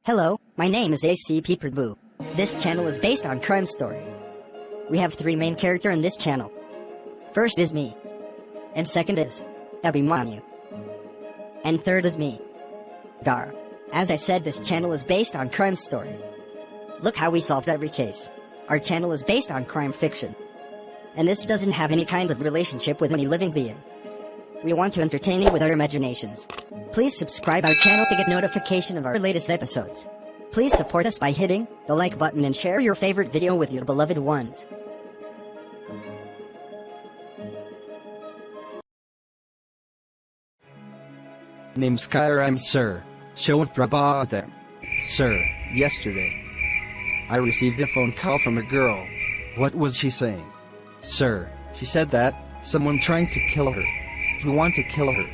Hello, my name is ACP Prabhu. This channel is based on crime story. We have three main characters in this channel. First is me. And second is Abhimanyu. And third is me, Daara. As I said, this channel is based on crime story. Look how we solved every case. Our channel is based on crime fiction. And this doesn't have any kind of relationship with any living being. We want to entertain you with our imaginations. Please subscribe our channel to get notification of our latest episodes. Please support us by hitting the like button and share your favorite video with your beloved ones. Name's Kyra, I'm Sir. Show of Prabhu. Sir, yesterday I received a phone call from a girl. What was she saying? Sir, she said that someone trying to kill her. Who want to kill her?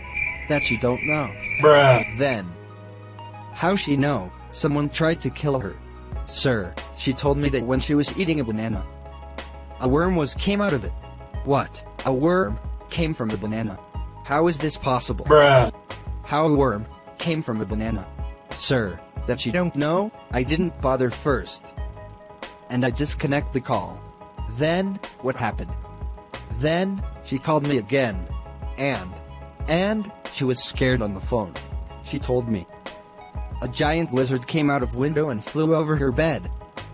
That you don't know. Bruh. Then, how she know someone tried to kill her? Sir, she told me that when she was eating a banana, a worm came out of it. What? A worm came from a banana? How is this possible? Bruh. How a worm came from a banana? Sir, that you don't know? I didn't bother first. And I disconnect the call. Then, what happened? Then, she called me again. And she was scared on the phone. She told me a giant lizard came out of window and flew over her bed.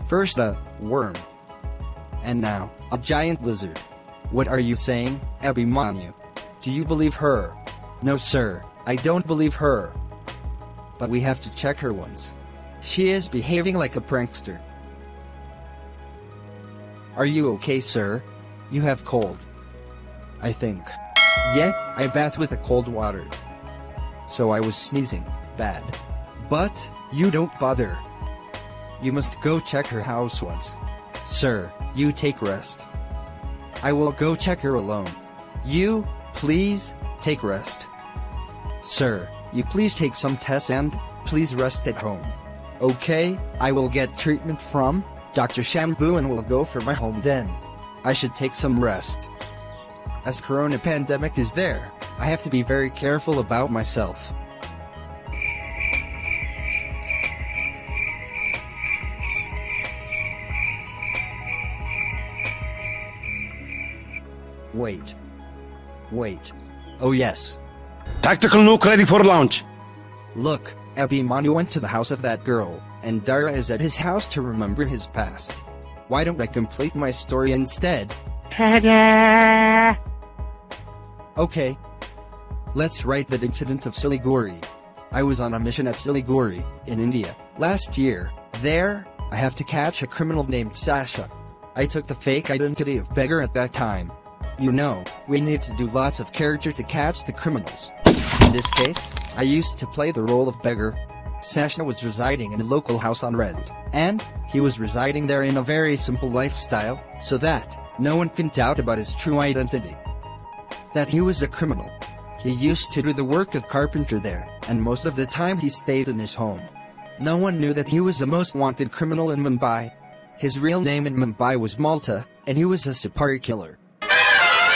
First a worm, and now a giant lizard. What are you saying, Abhimanyu? Do you believe her? No sir, I don't believe her. But we have to check her once. She is behaving like a prankster. Are you okay, sir? You have cold, I think. Yeah, I bath with a cold water. So I was sneezing bad. But you don't bother. You must go check her house once. Sir, you take rest. I will go check her alone. You, please, take rest. Sir, you please take some tests and please rest at home. Okay, I will get treatment from Dr. Shampoo and will go for my home then. I should take some rest. As corona pandemic is there, I have to be very careful about myself. Wait. Oh yes. Tactical nuke ready for launch. Look, Abhimanyu went to the house of that girl, and Daara is at his house to remember his past. Why don't I complete my story instead? Okay. Let's write the incident of Siliguri. I was on a mission at Siliguri, in India, last year. There, I have to catch a criminal named Sasha. I took the fake identity of beggar at that time. You know, we need to do lots of character to catch the criminals. In this case, I used to play the role of beggar. Sasha was residing in a local house on rent, and he was residing there in a very simple lifestyle, so that no one can doubt about his true identity. That he was a criminal. He used to do the work of carpenter there, and most of the time he stayed in his home. No one knew that he was the most wanted criminal in Mumbai. His real name in Mumbai was Malta, and he was a Supari killer.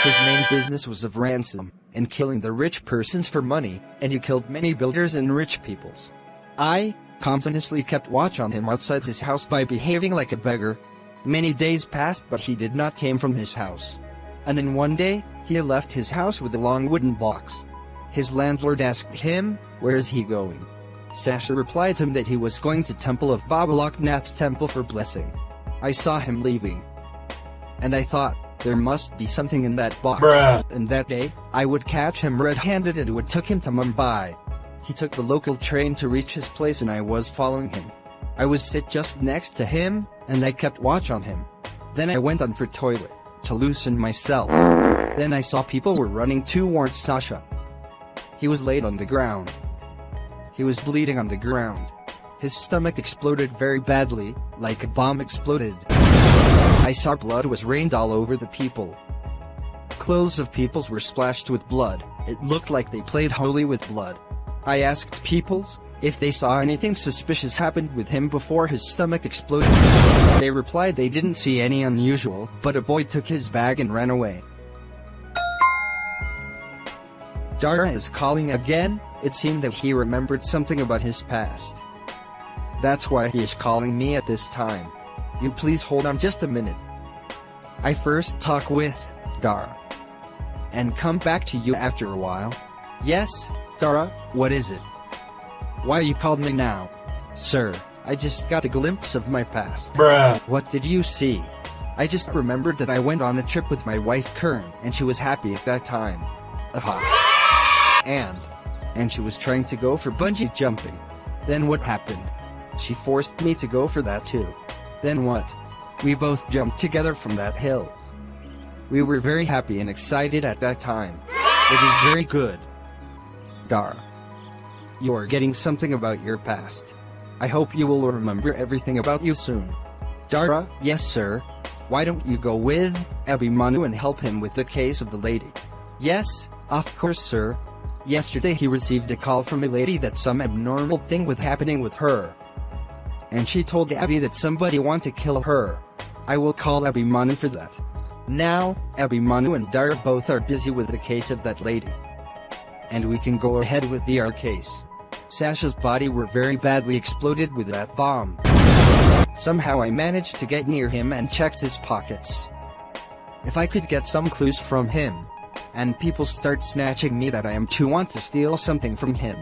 His main business was of ransom, and killing the rich persons for money, and he killed many builders and rich peoples. I continuously kept watch on him outside his house by behaving like a beggar. Many days passed but he did not came from his house. And then one day, he left his house with a long wooden box. His landlord asked him, where is he going? Sasha replied him that he was going to temple of Baba Loknath temple for blessing. I saw him leaving. And I thought, there must be something in that box. Bruh. And that day, I would catch him red-handed and would took him to Mumbai. He took the local train to reach his place and I was following him. I was sit just next to him, and I kept watch on him. Then I went on for toilet, to loosen myself. Then I saw people were running towards Sasha. He was laid on the ground. He was bleeding on the ground. His stomach exploded very badly, like a bomb exploded. I saw blood was rained all over the people. Clothes of peoples were splashed with blood. It looked like they played holy with blood. I asked peoples if they saw anything suspicious happened with him before his stomach exploded. They replied they didn't see any unusual, but a boy took his bag and ran away. Daara is calling again. It seemed that he remembered something about his past. That's why he is calling me at this time. You please hold on just a minute. I first talk with Daara and come back to you after a while. Yes, Daara, what is it? Why you called me now? Sir, I just got a glimpse of my past. Bruh. What did you see? I just remembered that I went on a trip with my wife Kern, and she was happy at that time. Aha. And she was trying to go for bungee jumping. Then what happened? She forced me to go for that too. Then what? We both jumped together from that hill. We were very happy and excited at that time. It is very good. Daara, you are getting something about your past. I hope you will remember everything about you soon. Daara, yes sir. Why don't you go with Abhimanyu and help him with the case of the lady? Yes, of course sir. Yesterday he received a call from a lady that some abnormal thing was happening with her. And she told Abhi that somebody want to kill her. I will call Abhimanyu for that. Now, Abhimanyu and Daara both are busy with the case of that lady. And we can go ahead with the case. Sasha's body were very badly exploded with that bomb. Somehow I managed to get near him and checked his pockets. If I could get some clues from him, and people start snatching me that I am to want to steal something from him.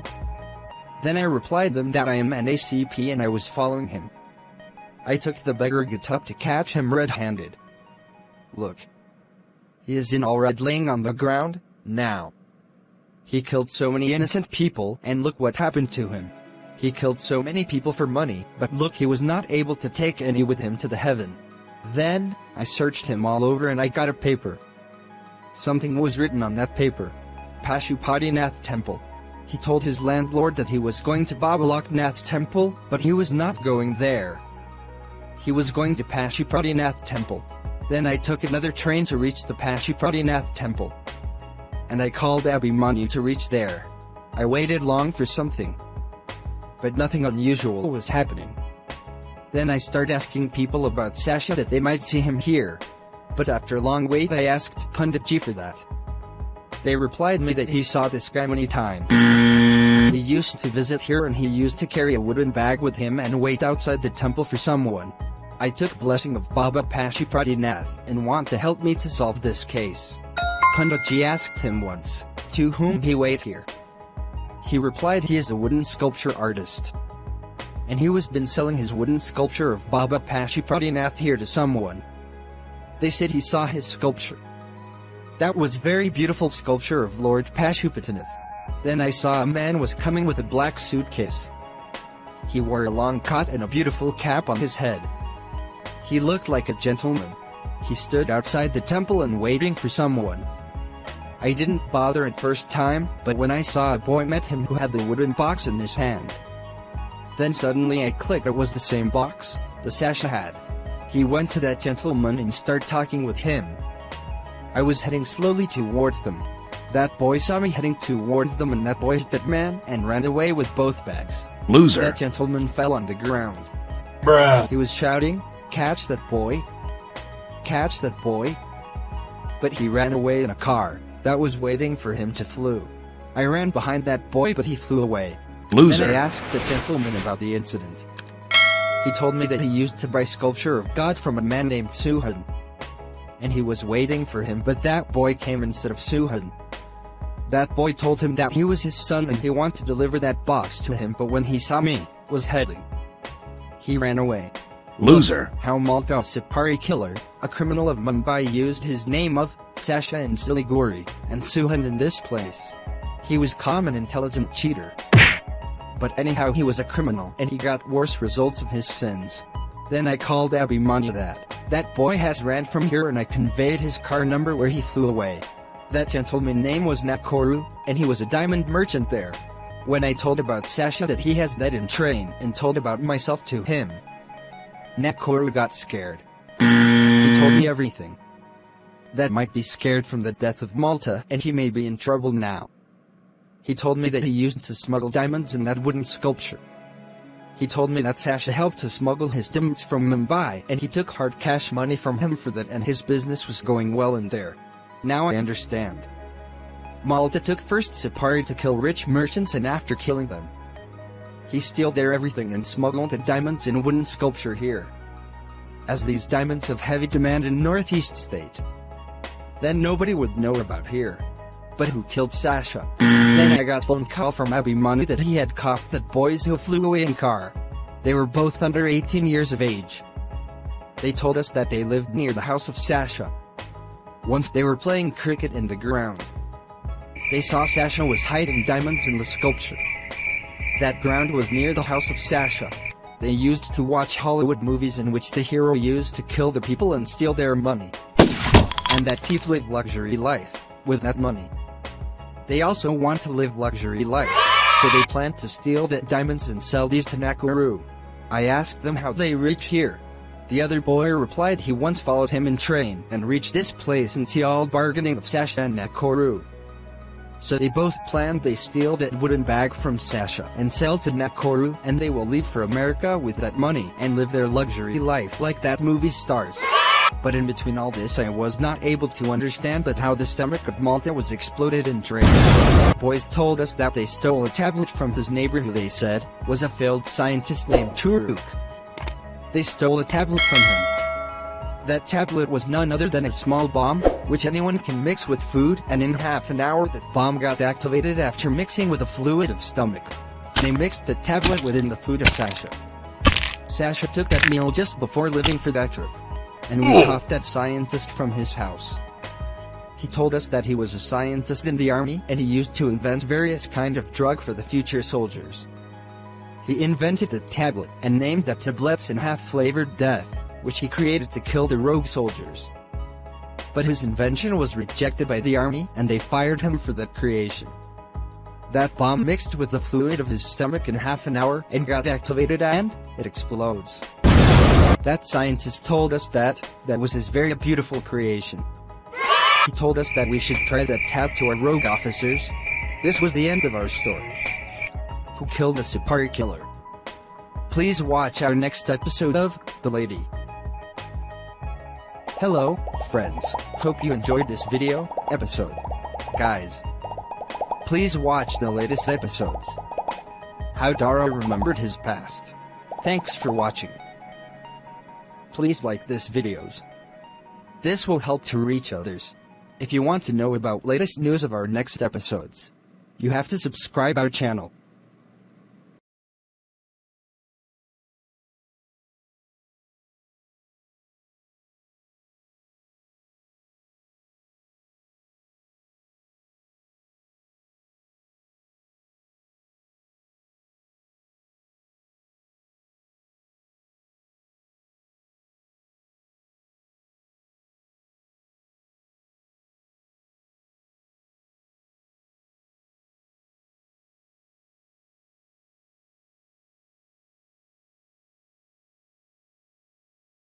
Then I replied them that I am an ACP and I was following him. I took the beggar get up to catch him red-handed. Look. He is in all red laying on the ground, now. He killed so many innocent people and look what happened to him. He killed so many people for money, but look he was not able to take any with him to the heaven. Then, I searched him all over and I got a paper. Something was written on that paper. Pashupatinath Temple. He told his landlord that he was going to Babalaknath Temple, but he was not going there. He was going to Pashupatinath Temple. Then I took another train to reach the Pashupatinath Temple. And I called Abhimanyu to reach there. I waited long for something. But nothing unusual was happening. Then I started asking people about Sasha that they might see him here. But after a long wait I asked Punditji for that. They replied me that he saw this guy many times. He used to visit here and he used to carry a wooden bag with him and wait outside the temple for someone. I took blessing of Baba Pashupatinath and want to help me to solve this case. Punditji asked him once, to whom he wait here. He replied he is a wooden sculpture artist. And he was been selling his wooden sculpture of Baba Pashupatinath here to someone. They said he saw his sculpture. That was very beautiful sculpture of Lord Pashupatinath. Then I saw a man was coming with a black suitcase. He wore a long coat and a beautiful cap on his head. He looked like a gentleman. He stood outside the temple and waiting for someone. I didn't bother at first time, but when I saw a boy met him who had the wooden box in his hand. Then suddenly I clicked it was the same box the Sasha had. He went to that gentleman and started talking with him. I was heading slowly towards them. That boy saw me heading towards them and that boy hit that man and ran away with both bags. Loser. That gentleman fell on the ground. Bruh. He was shouting, "Catch that boy! Catch that boy!" But he ran away in a car that was waiting for him to flew. I ran behind that boy but he flew away. Loser. Then I asked the gentleman about the incident. He told me that he used to buy sculpture of God from a man named Suhan. And he was waiting for him but that boy came instead of Suhan. That boy told him that he was his son and he wanted to deliver that box to him but when he saw me, was heading. He ran away. Loser. Look how Malta Supari killer, a criminal of Mumbai used his name of Sasha in Siliguri, and Suhan in this place. He was calm and intelligent cheater. But anyhow he was a criminal and he got worse results of his sins. Then I called Abhimanyu that boy has ran from here and I conveyed his car number where he flew away. That gentleman name was Nakoru, and he was a diamond merchant there. When I told about Sasha that he has that in train and told about myself to him, Nakoru got scared. He told me everything. That might be scared from the death of Malta and he may be in trouble now. He told me that he used to smuggle diamonds in that wooden sculpture. He told me that Sasha helped to smuggle his diamonds from Mumbai and he took hard cash money from him for that and his business was going well in there. Now I understand. Malta took first Supari to kill rich merchants and after killing them, He steal their everything and smuggle the diamonds in wooden sculpture here, as these diamonds have heavy demand in northeast state. Then nobody would know about here. But who killed Sasha? Then I got phone call from Abhimanyu that he had caught that boys who flew away in car. They were both under 18 years of age. They told us that they lived near the house of Sasha. Once they were playing cricket in the ground. They saw Sasha was hiding diamonds in the sculpture. That ground was near the house of Sasha. They used to watch Hollywood movies in which the hero used to kill the people and steal their money. And that thief lived luxury life with that money. They also want to live luxury life, so they plan to steal the diamonds and sell these to Nakuru. I asked them how they reach here. The other boy replied he once followed him in train and reached this place and see all bargaining of Sasha and Nakuru. So they both planned they steal that wooden bag from Sasha and sell to Nakuru, and they will leave for America with that money and live their luxury life like that movie stars. But in between all this I was not able to understand that how the stomach of Malta was exploded and drained. Boys told us that they stole a tablet from his neighbor who they said was a failed scientist named Turuk. They stole a tablet from him. That tablet was none other than a small bomb, which anyone can mix with food, and in half an hour that bomb got activated after mixing with a fluid of stomach. They mixed the tablet within the food of Sasha. Sasha took that meal just before leaving for that trip. And we caught that scientist from his house. He told us that he was a scientist in the army and he used to invent various kind of drug for the future soldiers. He invented the tablet and named the tablets in half-flavored death, which he created to kill the rogue soldiers. But his invention was rejected by the army and they fired him for that creation. That bomb mixed with the fluid of his stomach in half an hour and got activated and it explodes. That scientist told us that was his very beautiful creation. He told us that we should try that tab to our rogue officers. This was the end of our story. Who killed the Supari killer? Please watch our next episode of The Lady. Hello, friends. Hope you enjoyed this episode. Guys, please watch the latest episodes. How Daara remembered his past. Thanks for watching. Please like this videos. This will help to reach others. If you want to know about latest news of our next episodes, you have to subscribe our channel.